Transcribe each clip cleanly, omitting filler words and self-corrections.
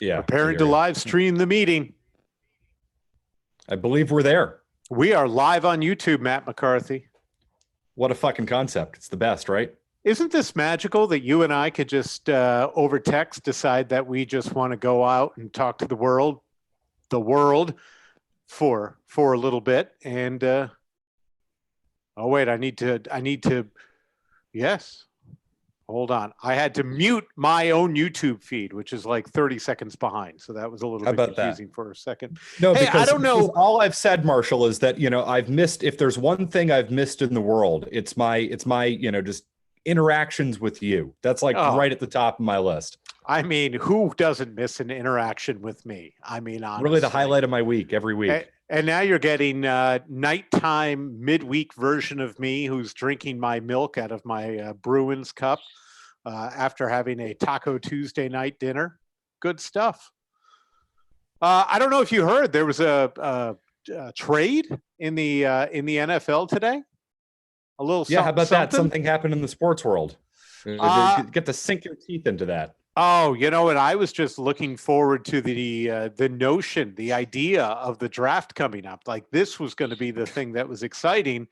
Yeah, I Preparing hear to you. live stream the meeting. I believe we're there. We are live on YouTube, Matt McCarthy. What a fucking concept. It's the best, right? Isn't this magical that you and I could just over text decide that we just want to go out and talk to the world for a little bit? And oh wait, I need to. Yes, hold on. I had to mute my own YouTube feed, which is like 30 seconds behind. So that was a little How bit about that? confusing for a second. No, Hey, I because don't know. all I've said, Marshall, is that I've missed. If there's one thing I've missed in the world, it's my just interactions with you. That's like Oh, right at the top of my list. I mean, who doesn't miss an interaction with me? I mean, Really, the honestly. highlight of my week every week. And now you're getting nighttime, midweek version of me who's drinking my milk out of my Bruins cup after having a Taco Tuesday night dinner. Good stuff. I don't know if you heard there was a trade in the NFL today. A little Yeah, how something about that? something. Something happened in the sports world. Uh, Get to sink your teeth into that. Oh, you know what? I was just looking forward to the notion, the idea of the draft coming up. Like this was going to be the thing that was exciting.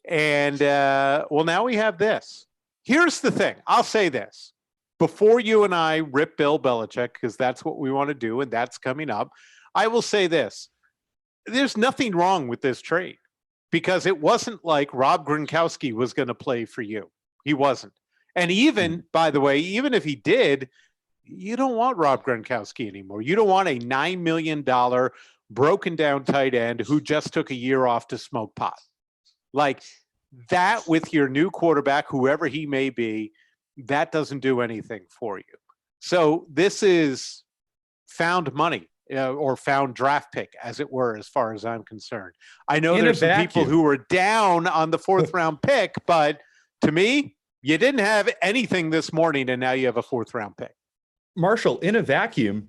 And well, now we have this. Here's the thing. I'll say this before you and I rip Bill Belichick because that's what we want to do, and that's coming up. I will say this: there's nothing wrong with this trade because it wasn't like Rob Gronkowski was going to play for you. He wasn't. And even, by the way, even if he did, you don't want Rob Gronkowski anymore. You don't want a $9 million broken down tight end who just took a year off to smoke pot. Like that with your new quarterback, whoever he may be, that doesn't do anything for you. So this is found money or found draft pick, as it were, as far as I'm concerned. I know In a there's some people vacuum. who were down on the fourth round pick, but to me, you didn't have anything this morning, and now you have a fourth round pick. Marshall, in a vacuum,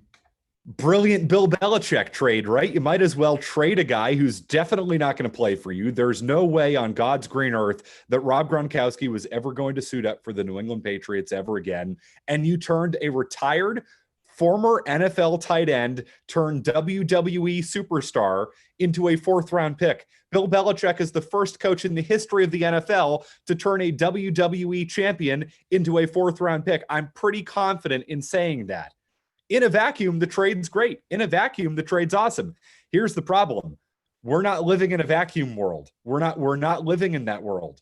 brilliant Bill Belichick trade, right? You might as well trade a guy who's definitely not going to play for you. There's no way on God's green earth that Rob Gronkowski was ever going to suit up for the New England Patriots ever again. And you turned a retired former NFL tight end turned WWE superstar into a fourth round pick. Bill Belichick is the first coach in the history of the NFL to turn a WWE champion into a fourth round pick. I'm pretty confident in saying that. In a vacuum, the trade's great. In a vacuum, the trade's awesome. Here's the problem. We're not living in a vacuum world. We're not living in that world.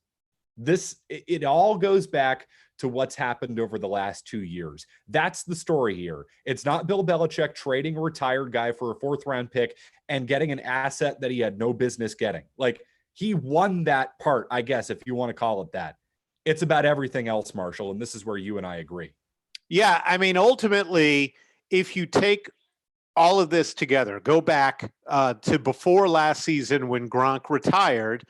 It all goes back to what's happened over the last 2 years. That's the story here. It's not Bill Belichick trading a retired guy for a fourth round pick and getting an asset that he had no business getting. Like he won that part, I guess, if you want to call it that. It's about everything else, Marshall, and this is where you and I agree. Yeah, I mean, ultimately, if you take all of this together, go back to before last season when Gronk retired,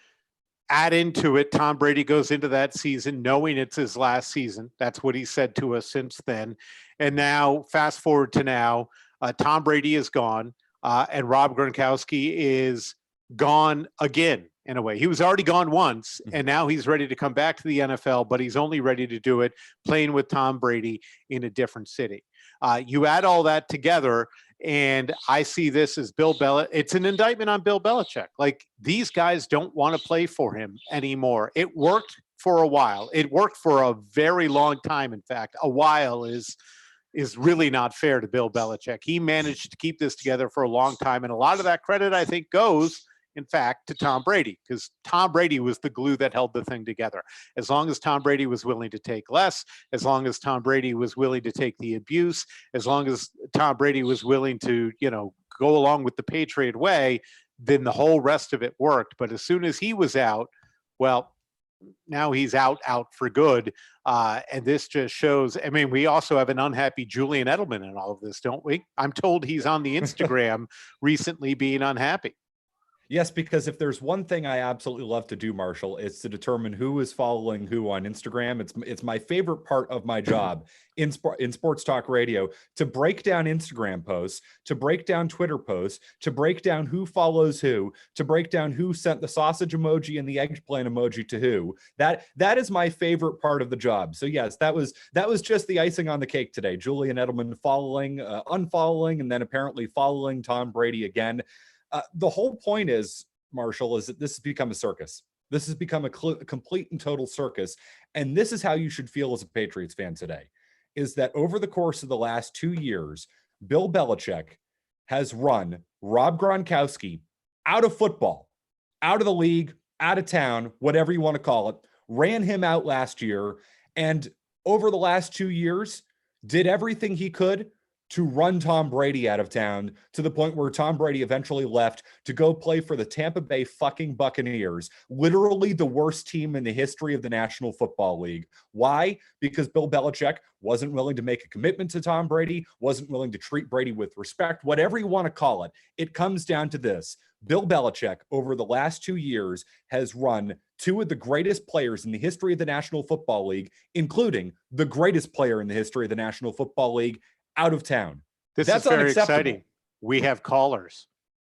add into it, Tom Brady goes into that season knowing it's his last season. That's what he said to us since then. And now, fast forward to now, Tom Brady is gone, and Rob Gronkowski is gone again, in a way. He was already gone once, and now he's ready to come back to the NFL, but he's only ready to do it playing with Tom Brady in a different city. You add all that together, and I see this as Bill Belichick. It's an indictment on Bill Belichick. Like these guys don't want to play for him anymore. It worked for a while. It worked for a very long time. In fact, a while is really not fair to Bill Belichick. He managed to keep this together for a long time, and a lot of that credit, I think, goes in fact, to Tom Brady, because Tom Brady was the glue that held the thing together. As long as Tom Brady was willing to take less, as long as Tom Brady was willing to take the abuse, as long as Tom Brady was willing to, go along with the Patriot way, then the whole rest of it worked. But as soon as he was out, well, now he's out for good. And this just shows, I mean, we also have an unhappy Julian Edelman in all of this, don't we? I'm told he's on the Instagram recently being unhappy. Yes, because if there's one thing I absolutely love to do, Marshall, it's to determine who is following who on Instagram. It's my favorite part of my job in sports talk radio, to break down Instagram posts, to break down Twitter posts, to break down who follows who, to break down who sent the sausage emoji and the eggplant emoji to who. That is my favorite part of the job. So yes, that was just the icing on the cake today. Julian Edelman following, unfollowing, and then apparently following Tom Brady again. The whole point is, Marshall, is that this has become a circus. This has become a complete and total circus. And this is how you should feel as a Patriots fan today, is that over the course of the last 2 years, Bill Belichick has run Rob Gronkowski out of football, out of the league, out of town, whatever you want to call it, ran him out last year. And over the last 2 years, did everything he could to run Tom Brady out of town, to the point where Tom Brady eventually left to go play for the Tampa Bay fucking Buccaneers, literally the worst team in the history of the National Football League. Why? Because Bill Belichick wasn't willing to make a commitment to Tom Brady, wasn't willing to treat Brady with respect, whatever you want to call it. It comes down to this. Bill Belichick, over the last 2 years, has run two of the greatest players in the history of the National Football League, including the greatest player in the history of the National Football League, out of town. That's very exciting. We have callers.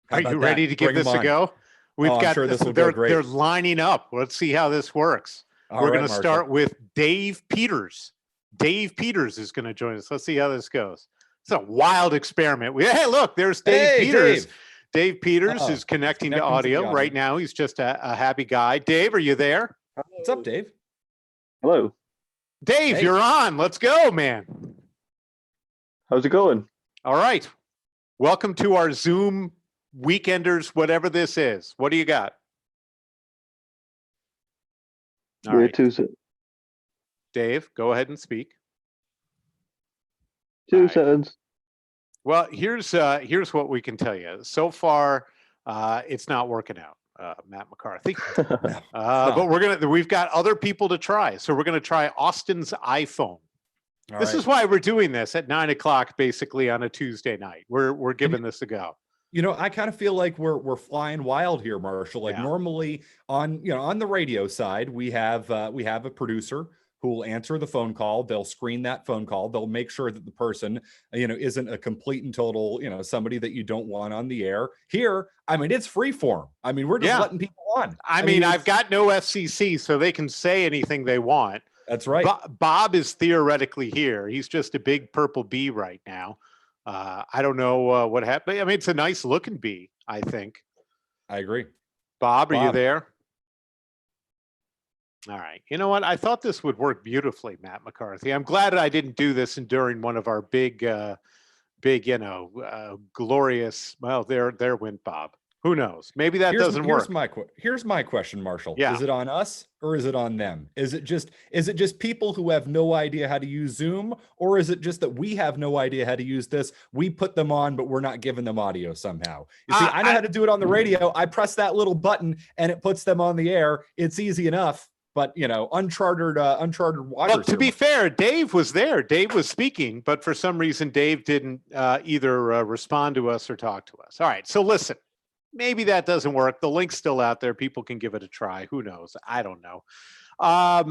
Are you ready to give this a go? We've got sure this will go great. They're lining up. Let's see how this works. We're going to start with Dave Peters. Dave Peters is going to join us. Let's see how this goes. It's a wild experiment. Hey, look, there's Dave Peters. Dave Peters is connecting to audio right now. He's just a happy guy. Dave, are you there? What's up, Dave? Hello. Dave, you're on. Let's go, man. How's it going? All right. Welcome to our Zoom Weekenders, whatever this is. What do you got? All right. Dave, go ahead and speak. Two seconds. Well, here's what we can tell you. So far, it's not working out, Matt McCarthy. But we've got other people to try. So we're gonna try Austin's iPhone. This is why we're doing this at 9 o'clock, basically on a Tuesday night. We're giving this a go. You know, I kind of feel like we're flying wild here, Marshall. Like normally on the radio side, we have a producer who will answer the phone call. They'll screen that phone call. They'll make sure that the person, isn't a complete and total, somebody that you don't want on the air. Here, I mean, it's free form. I mean, we're just letting people on. I mean, I've got no FCC, so they can say anything they want. That's right. Bob is theoretically here. He's just a big purple bee right now. I don't know what happened. I mean, it's a nice looking bee, I think. I agree. Bob, are you there? All right. You know what? I thought this would work beautifully, Matt McCarthy. I'm glad I didn't do this during one of our big, glorious. Well, there went Bob. Who knows? Maybe that doesn't work. Here's my question, Marshall. Yeah. Is it on us or is it on them? Is it just people who have no idea how to use Zoom, or is it just that we have no idea how to use this? We put them on, but we're not giving them audio somehow. You see, I know how to do it on the radio. I press that little button and it puts them on the air. It's easy enough. But uncharted waters. Well, to be fair, Dave was there. Dave was speaking, but for some reason, Dave didn't either respond to us or talk to us. All right. So listen. Maybe that doesn't work. The link's still out there. People can give it a try. Who knows? I don't know. I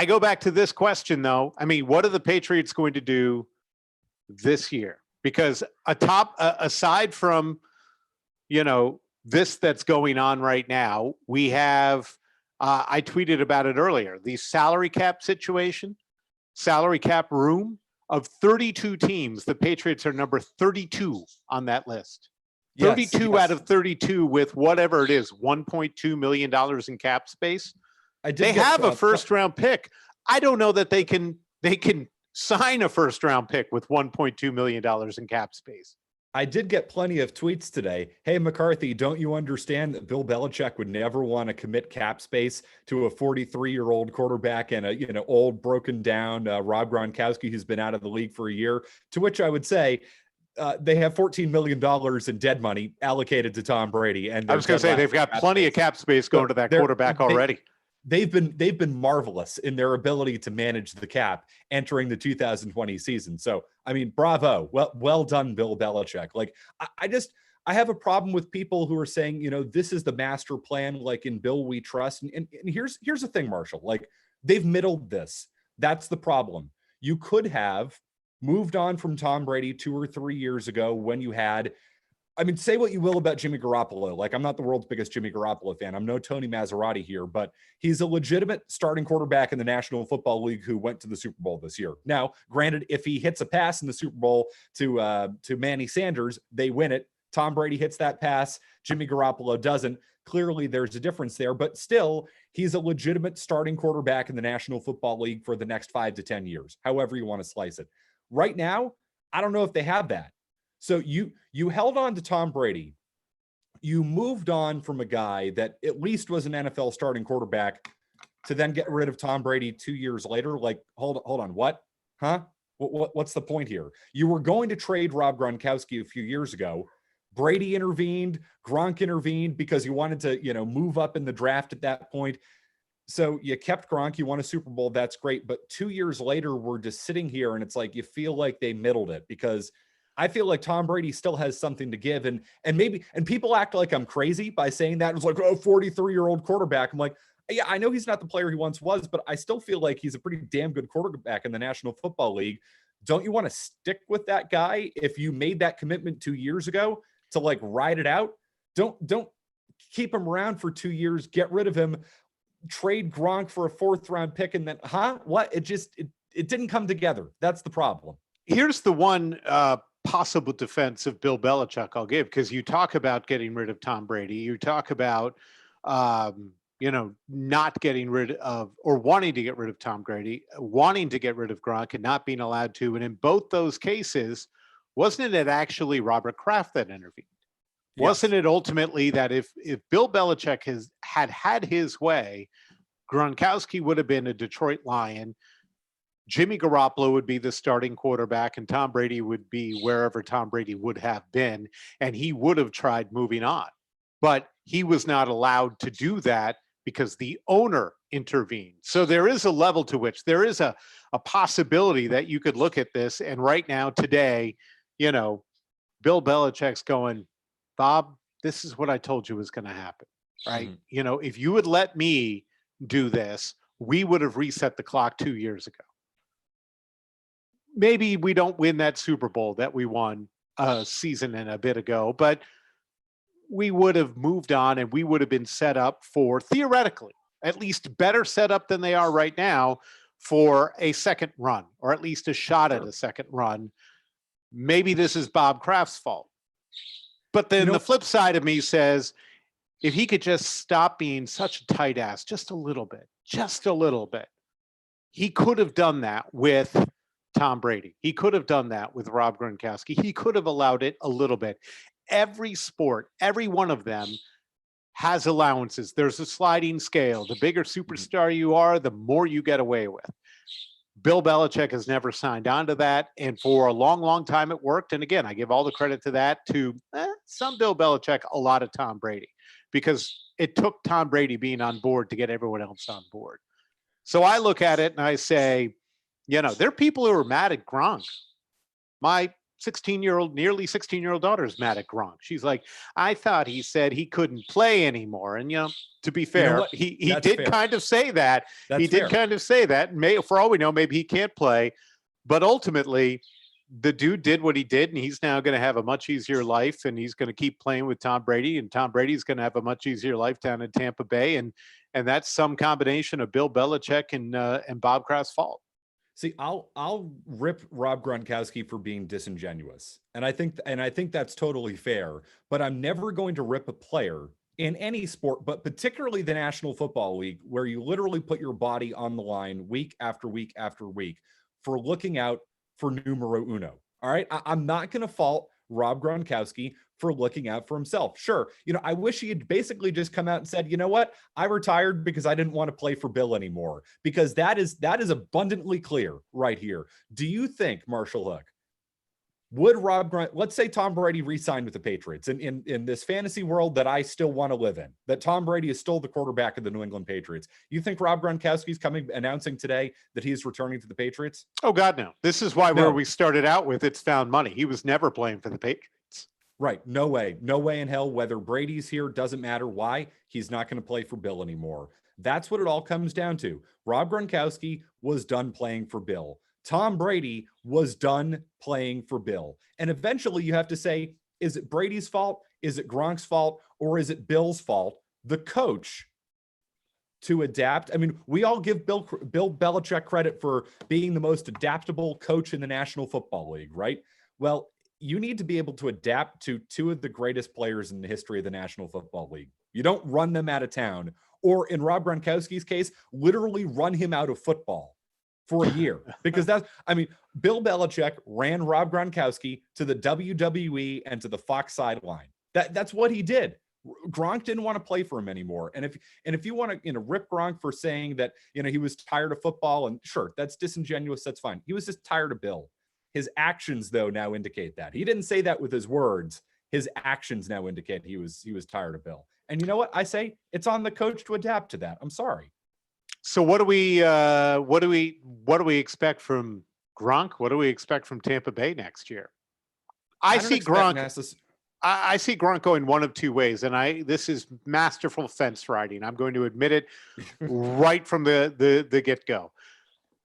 go back to this question, though. I mean, what are the Patriots going to do this year? Because aside from, this that's going on right now, we have, I tweeted about it earlier, the salary cap situation, salary cap room of 32 teams. The Patriots are number 32 on that list. 32 out of 32 with whatever it is, $1.2 million in cap space. They have a first round pick. I don't know that they can sign a first round pick with $1.2 million in cap space. I did get plenty of tweets today. Hey, McCarthy, don't you understand that Bill Belichick would never want to commit cap space to a 43-year-old quarterback and a old broken down Rob Gronkowski who's been out of the league for a year? To which I would say, they have $14 million in dead money allocated to Tom Brady. And I was going to say they've got plenty of cap space going to that quarterback already. They've been marvelous in their ability to manage the cap entering the 2020 season. So, I mean, bravo. Well done, Bill Belichick. Like, I have a problem with people who are saying, this is the master plan, like in Bill We Trust. And here's the thing, Marshall, like they've middled this. That's the problem. You could have moved on from Tom Brady 2 or 3 years ago when you had, I mean, say what you will about Jimmy Garoppolo. Like, I'm not the world's biggest Jimmy Garoppolo fan. I'm no Tony Maserati here, but he's a legitimate starting quarterback in the National Football League who went to the Super Bowl this year. Now, granted, if he hits a pass in the Super Bowl to Manny Sanders, they win it. Tom Brady hits that pass. Jimmy Garoppolo doesn't. Clearly, there's a difference there, but still, he's a legitimate starting quarterback in the National Football League for the next 5 to 10 years, however you want to slice it. Right now, I don't know if they have that. So you held on to Tom Brady. You moved on from a guy that at least was an NFL starting quarterback to then get rid of Tom Brady 2 years later. Like, hold on, what? Huh? What's the point here? You were going to trade Rob Gronkowski a few years ago. Brady intervened, Gronk intervened because you wanted to, move up in the draft at that point. So you kept Gronk, you won a Super Bowl, that's great. But 2 years later, we're just sitting here and it's like you feel like they middled it, because I feel like Tom Brady still has something to give. And people act like I'm crazy by saying that. It was like, 43-year-old quarterback. I'm like, yeah, I know he's not the player he once was, but I still feel like he's a pretty damn good quarterback in the National Football League. Don't you want to stick with that guy if you made that commitment 2 years ago to like ride it out? Don't keep him around for 2 years, get rid of him, trade Gronk for a 4th-round pick, and then, what? It didn't come together. That's the problem. Here's the one possible defense of Bill Belichick I'll give, because you talk about getting rid of Tom Brady. You talk about, not getting rid of, or wanting to get rid of Tom Brady, wanting to get rid of Gronk and not being allowed to. And in both those cases, wasn't it actually Robert Kraft that intervened? Yes. Wasn't it ultimately that if Bill Belichick had his way, Gronkowski would have been a Detroit Lion, Jimmy Garoppolo would be the starting quarterback, and Tom Brady would be wherever Tom Brady would have been, and he would have tried moving on. But he was not allowed to do that because the owner intervened. So there is a level to which there is a possibility that you could look at this, and right now, today, Bill Belichick's going, Bob, this is what I told you was going to happen, right? Mm-hmm. If you would let me do this, we would have reset the clock 2 years ago. Maybe we don't win that Super Bowl that we won a season and a bit ago, but we would have moved on and we would have been set up for, theoretically, at least better set up than they are right now, for a second run, or at least a shot at a second run. Maybe this is Bob Kraft's fault. But then the flip side of me says, if he could just stop being such a tight ass just a little bit, he could have done that with Tom Brady. He could have done that with Rob Gronkowski. He could have allowed it a little bit. Every sport, every one of them has allowances. There's a sliding scale. The bigger superstar you are, the more you get away with. Bill Belichick has never signed on to that. And for a long, long time, it worked. And again, I give all the credit to that to some Bill Belichick, a lot of Tom Brady, because it took Tom Brady being on board to get everyone else on board. So I look at it and I say, there are people who are mad at Gronk. My nearly 16-year-old daughter is mad at Gronk. She's like, I thought he said he couldn't play anymore. And, to be fair, he did kind of say that. He did kind of say that. For all we know, maybe he can't play. But ultimately, the dude did what he did, and he's now going to have a much easier life, and he's going to keep playing with Tom Brady, and Tom Brady's going to have a much easier life down in Tampa Bay. And that's some combination of Bill Belichick and Bob Kraft's fault. See, I'll rip Rob Gronkowski for being disingenuous. And I think that's totally fair, but I'm never going to rip a player in any sport, but particularly the National Football League, where you literally put your body on the line week after week after week for looking out for numero uno. All right. I'm not going to fault Rob Gronkowski for looking out for himself. Sure. I wish he had basically just come out and said, you know what? I retired because I didn't want to play for Bill anymore, because that is abundantly clear right here. Do you think, Marshall Hook, would let's say Tom Brady re-signed with the Patriots in this fantasy world that I still want to live in, that Tom Brady is still the quarterback of the New England Patriots. You think Rob Gronkowski's announcing today that he's returning to the Patriots? Oh God, no. This is why where we started out with, it's found money. He was never playing for the Patriots. Right. No way. No way in hell. Whether Brady's here, doesn't matter. Why? He's not going to play for Bill anymore. That's what it all comes down to. Rob Gronkowski was done playing for Bill. Tom Brady was done playing for Bill. And eventually you have to say, is it Brady's fault? Is it Gronk's fault? Or is it Bill's fault? The coach to adapt. I mean, we all give Bill Belichick credit for being the most adaptable coach in the National Football League, right? Well, you need to be able to adapt to two of the greatest players in the history of the National Football League. You don't run them out of town, or in Rob Gronkowski's case, literally run him out of football for a year. Because Bill Belichick ran Rob Gronkowski to the WWE and to the Fox sideline. That's what he did. Gronk didn't want to play for him anymore. And if you want to, rip Gronk for saying that, he was tired of football, and sure, that's disingenuous, that's fine. He was just tired of Bill. His actions, though, now indicate that. He didn't say that with his words. His actions now indicate he was tired of Bill. And you know what? I say it's on the coach to adapt to that. I'm sorry. So what do we expect from Gronk? What do we expect from Tampa Bay next year? I see Gronk going one of two ways, and this is masterful fence riding. I'm going to admit it right from the get-go.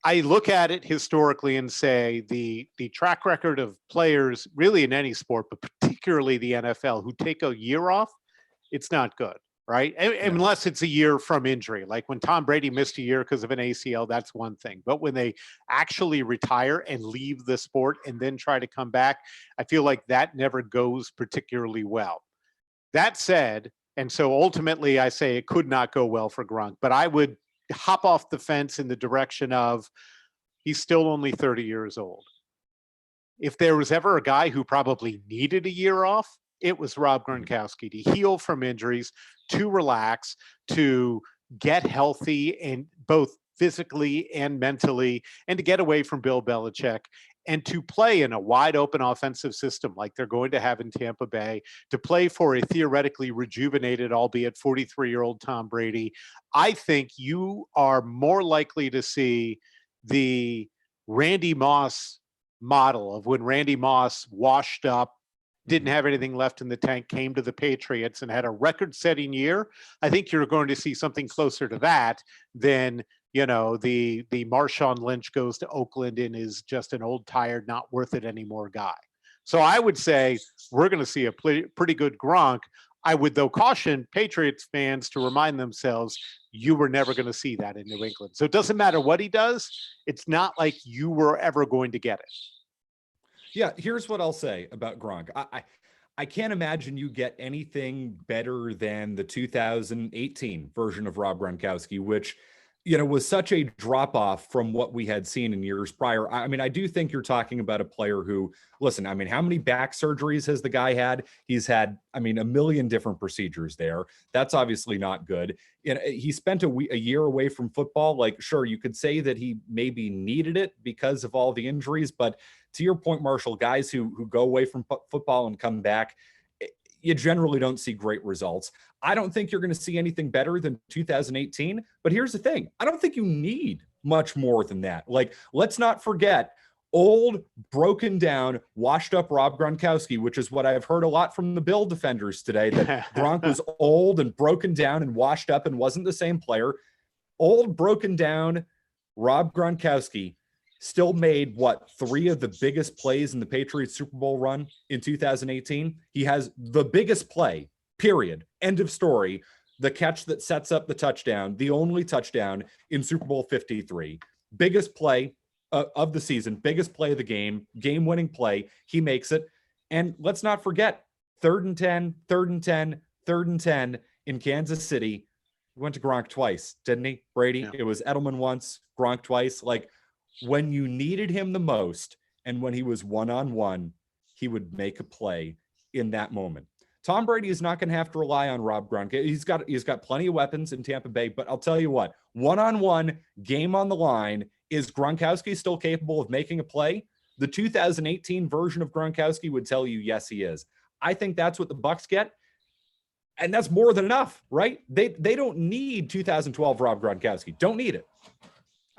I look at it historically and say the track record of players really in any sport, but particularly the NFL, who take a year off, it's not good, right? Unless it's a year from injury. Like when Tom Brady missed a year because of an ACL, that's one thing. But when they actually retire and leave the sport and then try to come back, I feel like that never goes particularly well. That said, and so ultimately I say it could not go well for Gronk, but I would hop off the fence in the direction of he's still only 30 years old. If there was ever a guy who probably needed a year off, it was Rob Gronkowski, to heal from injuries, to relax, to get healthy, and both physically and mentally, and to get away from Bill Belichick, and to play in a wide open offensive system like they're going to have in Tampa Bay, to play for a theoretically rejuvenated, albeit 43-year-old Tom Brady. I think you are more likely to see the Randy Moss model of when Randy Moss washed up, didn't have anything left in the tank, came to the Patriots and had a record-setting year. I think you're going to see something closer to that than the Marshawn Lynch goes to Oakland and is just an old, tired, not worth it anymore guy. So I would say we're going to see a pretty good Gronk. I would, though, caution Patriots fans to remind themselves you were never going to see that in New England. So it doesn't matter what he does. It's not like you were ever going to get it. Yeah, here's what I'll say about Gronk. I can't imagine you get anything better than the 2018 version of Rob Gronkowski, which was such a drop off from what we had seen in years prior. I do think you're talking about a player who, listen, how many back surgeries has the guy had? He's had, a million different procedures there. That's obviously not good. He spent a year away from football. Like, sure, you could say that he maybe needed it because of all the injuries, but to your point, Marshall, guys who go away from football and come back, you generally don't see great results. I don't think you're going to see anything better than 2018. But here's the thing. I don't think you need much more than that. Like, let's not forget old, broken down, washed up Rob Gronkowski, which is what I've heard a lot from the Bill defenders today, that Gronk was old and broken down and washed up and wasn't the same player. Old, broken down Rob Gronkowski still made three of the biggest plays in the Patriots Super Bowl run in 2018. He has the biggest play, period. End of story. The catch that sets up the touchdown, the only touchdown in Super Bowl 53. Biggest play of the season, biggest play of the game-winning play. He makes it. And let's not forget, 3rd and 10, 3rd and 10, 3rd and 10 in Kansas City. He went to Gronk twice, didn't he, Brady? Yeah. It was Edelman once, Gronk twice. Like, when you needed him the most and when he was one-on-one, he would make a play in that moment. Tom Brady is not going to have to rely on Rob Gronk. He's got plenty of weapons in Tampa Bay, but I'll tell you what, one-on-one, game on the line, is Gronkowski still capable of making a play? The 2018 version of Gronkowski would tell you, yes, he is. I think that's what the Bucs get, and that's more than enough, right? They don't need 2012 Rob Gronkowski. Don't need it.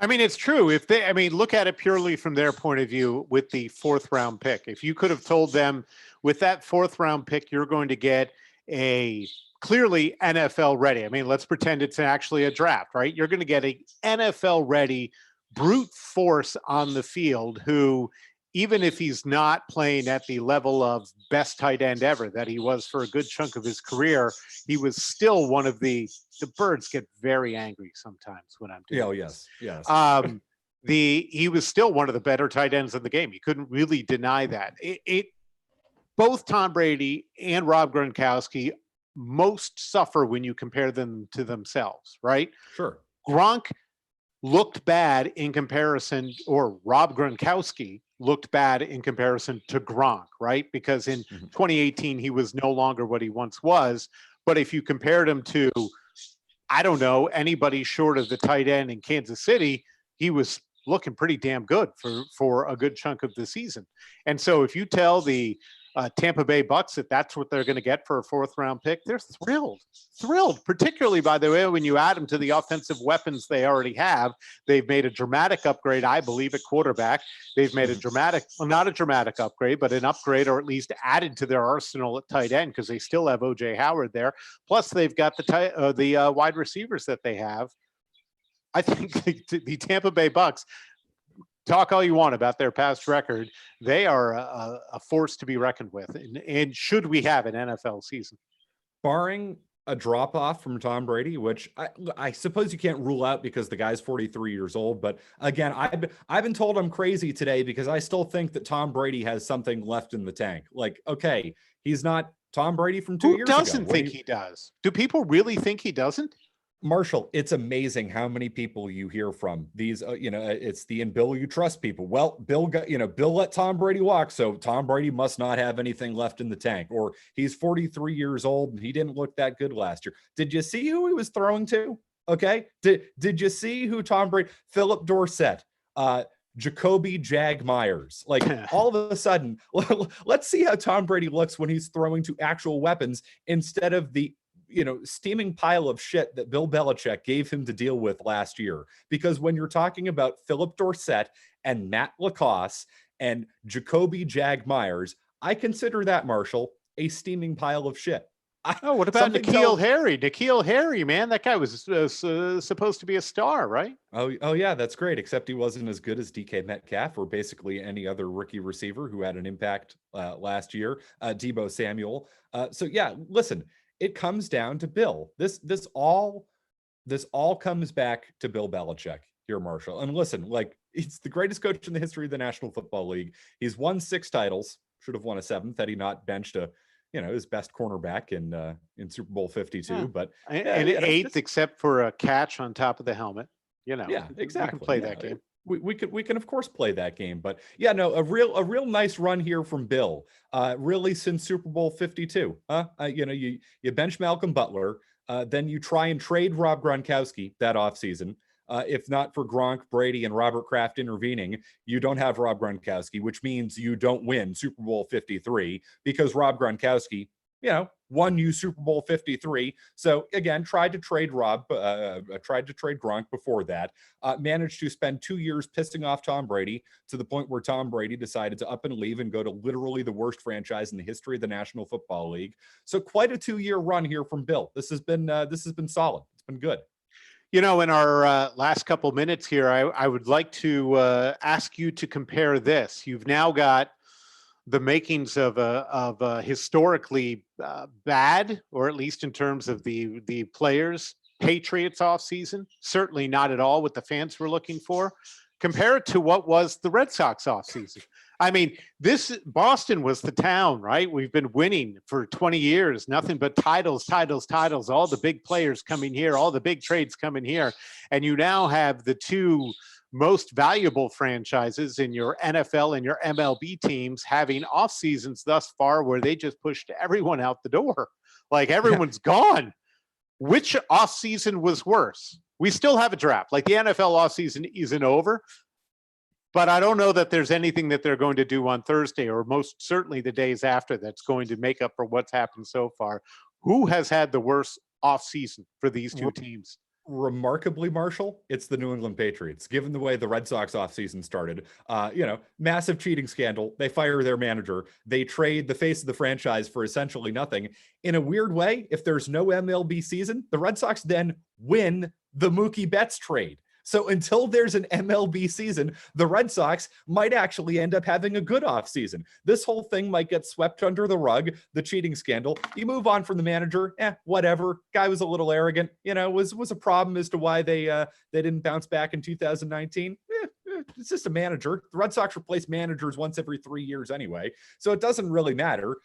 I mean, it's true. If they, I mean, look at it purely from their point of view with the 4th-round pick. If you could have told them with that 4th-round pick, you're going to get a clearly NFL ready. I mean, let's pretend it's actually a draft, right? You're going to get a NFL ready brute force on the field who, even if he's not playing at the level of best tight end ever that he was for a good chunk of his career, he was still one of the birds get very angry sometimes when I'm doing Yes. he was still one of the better tight ends in the game. You couldn't really deny that. Both Tom Brady and Rob Gronkowski most suffer when you compare them to themselves, right? Sure. Gronk looked bad in comparison, or Rob Gronkowski looked bad in comparison to Gronk, right? Because in 2018, he was no longer what he once was. But if you compared him to, I don't know, anybody short of the tight end in Kansas City, he was looking pretty damn good for a good chunk of the season. And so if you tell the Tampa Bay Bucks that that's what they're going to get for a 4th-round pick, they're thrilled, particularly, by the way, when you add them to the offensive weapons they already have. They've made a dramatic upgrade, I believe, at quarterback. They've made a dramatic, well, not a dramatic upgrade, but an upgrade, or at least added to their arsenal at tight end, because they still have O.J. Howard there. Plus, they've got the wide receivers that they have. I think the Tampa Bay Bucks, talk all you want about their past record, they are a force to be reckoned with. And should we have an NFL season? Barring a drop off from Tom Brady, which I suppose you can't rule out because the guy's 43 years old. But again, I've been told I'm crazy today because I still think that Tom Brady has something left in the tank. Like, okay, he's not Tom Brady from 2 years ago. Who doesn't think he does? Do people really think he doesn't? Marshall, it's amazing how many people you hear from these, it's the "and Bill, you trust" people. Well, Bill got, Bill let Tom Brady walk, so Tom Brady must not have anything left in the tank, or he's 43 years old and he didn't look that good last year. Did you see who he was throwing to? Okay. Did you see who Tom Brady, Philip Dorsett, Jacoby Jag Myers, like all of a sudden, let's see how Tom Brady looks when he's throwing to actual weapons instead of the steaming pile of shit that Bill Belichick gave him to deal with last year. Because when you're talking about Philip Dorsett and Matt LaCosse and Jacoby Jag Myers, I consider that, Marshall, a steaming pile of shit. Oh, what about N'Keal Harry? N'Keal Harry, man, that guy was supposed to be a star, right? Oh yeah, that's great. Except he wasn't as good as DK Metcalf or basically any other rookie receiver who had an impact last year. Deebo Samuel. So yeah, listen. It comes down to Bill. This all comes back to Bill Belichick here, Marshall. And listen, like, he's the greatest coach in the history of the National Football League. He's won 6 titles. Should have won a 7th had he not benched his best cornerback in Super Bowl 52. Yeah. But and 8th, except for a catch on top of the helmet. Yeah, exactly. We can play that game. We can of course play that game, but yeah, no, a real nice run here from Bill. Really since Super Bowl 52. You bench Malcolm Butler, then you try and trade Rob Gronkowski that offseason. If not for Gronk, Brady, and Robert Kraft intervening, you don't have Rob Gronkowski, which means you don't win Super Bowl 53 because Rob Gronkowski, won you Super Bowl 53. So again, tried to trade Gronk before that, managed to spend 2 years pissing off Tom Brady to the point where Tom Brady decided to up and leave and go to literally the worst franchise in the history of the National Football League. So quite a 2-year run here from Bill. This has been solid. It's been good. In our last couple minutes here, I would like to ask you to compare this. You've now got the makings of a historically bad, or at least in terms of the players, Patriots offseason. Certainly not at all what the fans were looking for. Compare it to what was the Red Sox offseason. I mean, Boston was the town, right? We've been winning for 20 years, nothing but titles, all the big players coming here, all the big trades coming here. And you now have the two most valuable franchises in your NFL and your MLB teams having off seasons thus far where they just pushed everyone out the door. Like, everyone's gone. Which off season was worse? We still have a draft. Like, the NFL off season isn't over, but I don't know that there's anything that they're going to do on Thursday, or most certainly the days after, that's going to make up for what's happened so far. Who has had the worst off season for these two teams? Remarkably, Marshall, it's the New England Patriots. Given the way the Red Sox offseason started, massive cheating scandal. They fire their manager. They trade the face of the franchise for essentially nothing. In a weird way, if there's no MLB season, the Red Sox then win the Mookie Betts trade. So until there's an MLB season, the Red Sox might actually end up having a good offseason. This whole thing might get swept under the rug, the cheating scandal. You move on from the manager, whatever. Guy was a little arrogant, was a problem as to why they didn't bounce back in 2019. It's just a manager. The Red Sox replace managers once every 3 years anyway, so it doesn't really matter.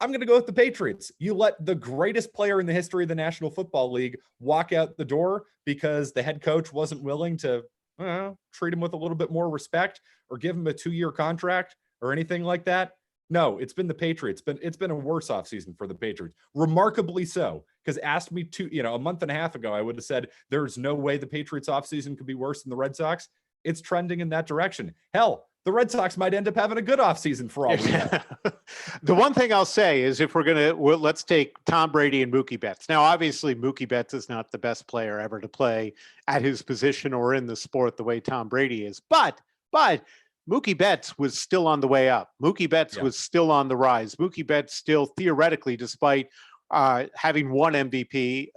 I'm going to go with the Patriots. You let the greatest player in the history of the National Football League walk out the door because the head coach wasn't willing to treat him with a little bit more respect or give him a 2-year contract or anything like that. No, it's been the Patriots. It's been a worse offseason for the Patriots. Remarkably so, because asked me a month and a half ago, I would have said there's no way the Patriots offseason could be worse than the Red Sox. It's trending in that direction. Hell, the Red Sox might end up having a good offseason for all we know. The one thing I'll say is if let's take Tom Brady and Mookie Betts. Now, obviously, Mookie Betts is not the best player ever to play at his position or in the sport the way Tom Brady is. But Mookie Betts was still on the way up. Mookie Betts was still on the rise. Mookie Betts still theoretically, despite having one MVP,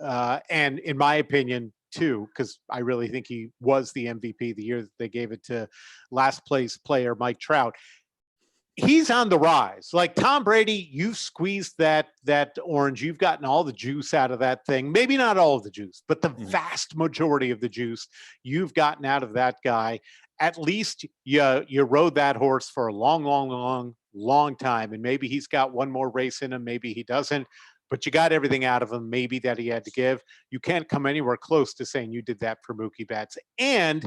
and in my opinion, two, because I really think he was the MVP the year that they gave it to last place player Mike Trout. He's on the rise. Like Tom Brady, you've squeezed that orange. You've gotten all the juice out of that thing. Maybe not all of the juice, but the vast majority of the juice you've gotten out of that guy. At least you rode that horse for a long time. And maybe he's got one more race in him. Maybe he doesn't. But you got everything out of him, maybe that he had to give. You can't come anywhere close to saying you did that for Mookie Betts. And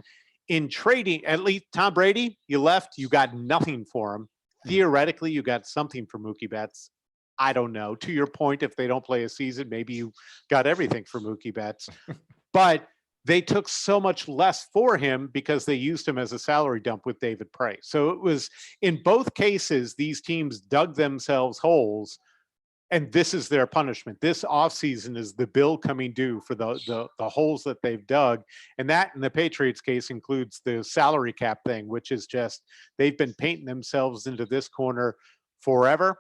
in trading, at least Tom Brady, you left, you got nothing for him. Theoretically, you got something for Mookie Betts. I don't know. To your point, if they don't play a season, maybe you got everything for Mookie Betts. But they took so much less for him because they used him as a salary dump with David Price. So it was, in both cases, these teams dug themselves holes. And this is their punishment. This offseason is the bill coming due for the holes that they've dug. And that, in the Patriots case, includes the salary cap thing, which is just, they've been painting themselves into this corner forever.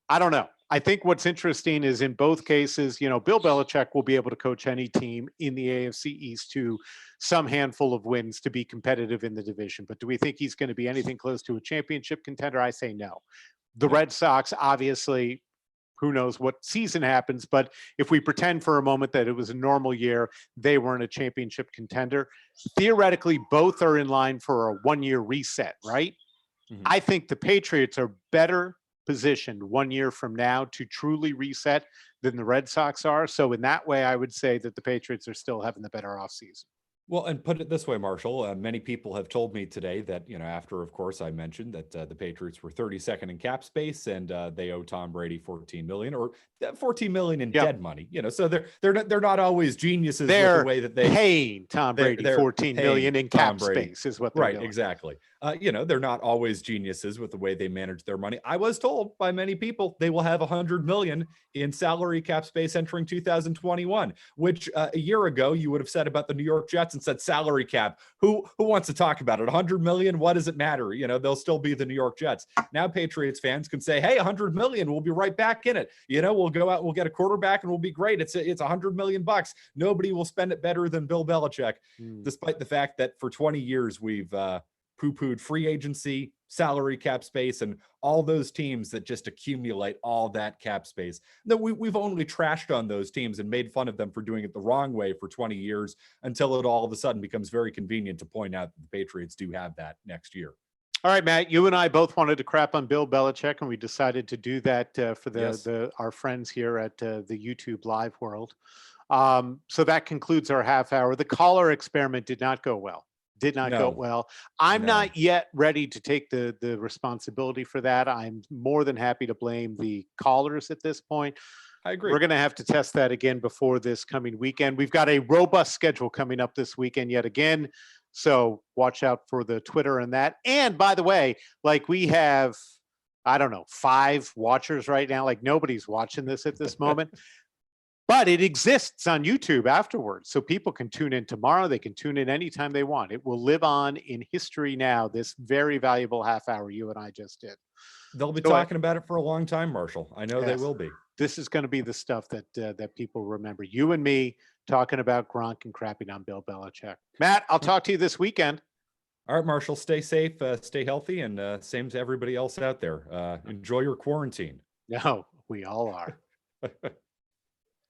I don't know. I think what's interesting is in both cases, Bill Belichick will be able to coach any team in the AFC East to some handful of wins to be competitive in the division. But do we think he's going to be anything close to a championship contender? I say no. The Red Sox, obviously, who knows what season happens, but if we pretend for a moment that it was a normal year, they weren't a championship contender. Theoretically, both are in line for a 1-year reset, right? I think the Patriots are better positioned 1 year from now to truly reset than the Red Sox are. So in that way, I would say that the Patriots are still having the better offseason. Well, and put it this way, Marshall, many people have told me today that, after, of course, I mentioned that the Patriots were 32nd in cap space and they owe Tom Brady $14 million or $14 million in dead money, so they're not always geniuses with the way that they paying Tom Brady $14 million in cap space is what they're doing. Exactly. They're not always geniuses with the way they manage their money. I was told by many people they will have $100 million in salary cap space entering 2021, which a year ago you would have said about the New York Jets and said salary cap. Who wants to talk about it? $100 million? What does it matter? They'll still be the New York Jets. Now Patriots fans can say, hey, $100 million, we'll be right back in it. We'll go out, we'll get a quarterback and we'll be great. It's $100 million bucks. Nobody will spend it better than Bill Belichick, despite the fact that for 20 years we've poo-pooed free agency, salary cap space, and all those teams that just accumulate all that cap space. No, we've only trashed on those teams and made fun of them for doing it the wrong way for 20 years until it all of a sudden becomes very convenient to point out that the Patriots do have that next year. All right, Matt, you and I both wanted to crap on Bill Belichick, and we decided to do that for our friends here at the YouTube live world. So that concludes our half hour. The caller experiment did not go well. Go well. I'm not yet ready to take the responsibility for that. I'm more than happy to blame the callers at this point. I agree. We're going to have to test that again before this coming weekend. We've got a robust schedule coming up this weekend yet again. So watch out for the Twitter and that. And by the way, we have, 5 watchers right now. Nobody's watching this at this moment. But it exists on YouTube afterwards. So people can tune in tomorrow. They can tune in anytime they want. It will live on in history now, this very valuable half hour you and I just did. They'll be So talking about it for a long time, Marshall. I know they Yes. will be. This is going to be the stuff that that people remember. You and me talking about Gronk and crapping on Bill Belichick. Matt, I'll talk to you this weekend. All right, Marshall, stay safe, stay healthy, and same to everybody else out there. Enjoy your quarantine. No, we all are.